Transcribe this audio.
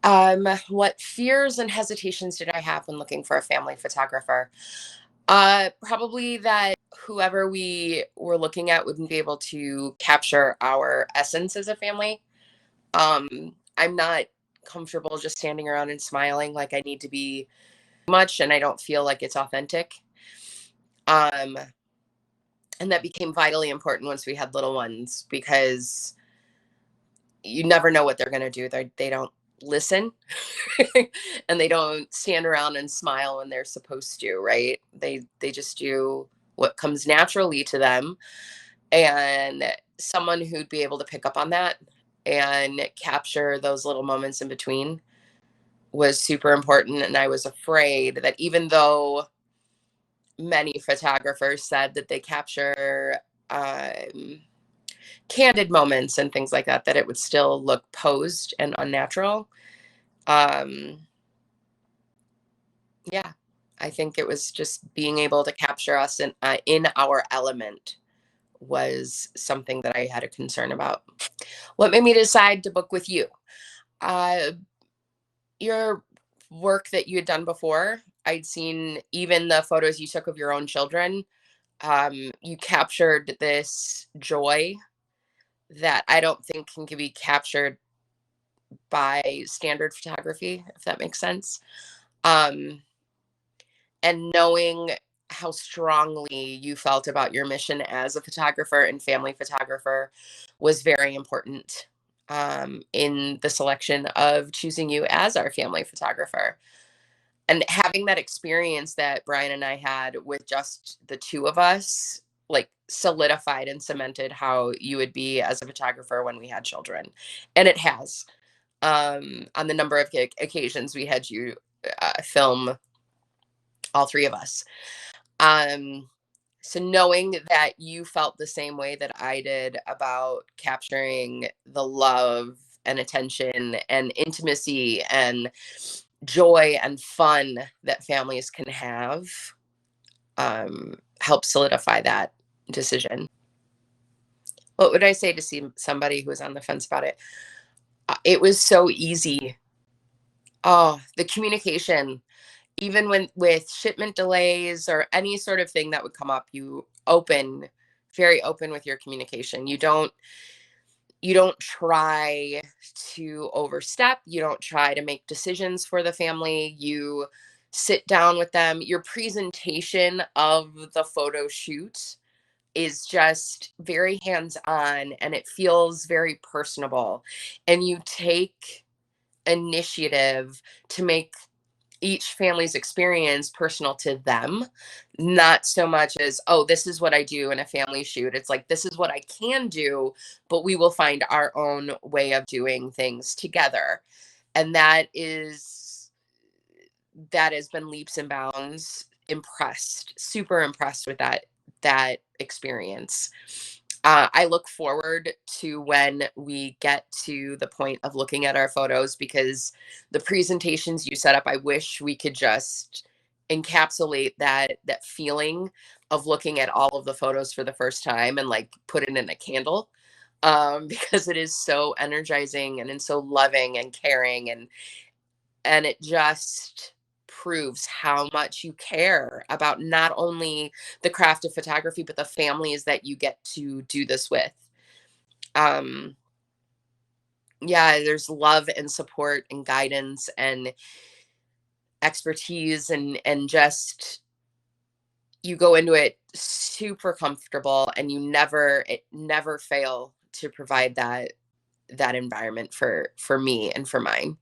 What fears and hesitations did I have when looking for a family photographer? Probably that whoever we were looking at wouldn't be able to capture our essence as a family. I'm not comfortable just standing around and smiling like I need to be much, and I don't feel like it's authentic. Um, and that became vitally important once we had little ones because you never know what they're going to do. They don't listen and they don't stand around and smile when they're supposed to, right? They just do what comes naturally to them, and someone who'd be able to pick up on that and capture those little moments in between was super important. And I was afraid that even though many photographers said that they capture um, candid moments and things like that, that it would still look posed and unnatural. um yeah, I think it was just being able to capture us in our element was something that I had a concern about. What made me decide to book with you? uh your work that you had done before, I'd seen even the photos you took of your own children. You captured this joy that I don't think can be captured by standard photography, if that makes sense. Um, and knowing how strongly you felt about your mission as a photographer and family photographer was very important in the selection of choosing you as our family photographer. And having that experience that Brian and I had with just the two of us, like solidified and cemented how you would be as a photographer when we had children. And it has, on the number of occasions we had you film all three of us. Um, so knowing that you felt the same way that I did about capturing the love and attention and intimacy and joy and fun that families can have, help solidify that decision. What would I say to see somebody who was on the fence about it? It was so easy. Oh, the communication, even when with shipment delays or any sort of thing that would come up, very open with your communication. You don't try to overstep. You don't try to make decisions for the family. You sit down with them. Your presentation of the photo shoot is just very hands on and it feels very personable. And you take initiative to make each family's experience personal to them, not so much as, oh, this is what I do in a family shoot. It's like, this is what I can do, but we will find our own way of doing things together. And that has been leaps and bounds impressed, super impressed with that experience. I look forward to when we get to the point of looking at our photos because the presentations you set up, I wish we could just encapsulate that feeling of looking at all of the photos for the first time and like put it in a candle, because it is so energizing and so loving and caring, and it just proves how much you care about not only the craft of photography but the families that you get to do this with. um yeah, there's love and support and guidance and expertise, and just you go into it super comfortable, and it never fail to provide that environment for me and for mine.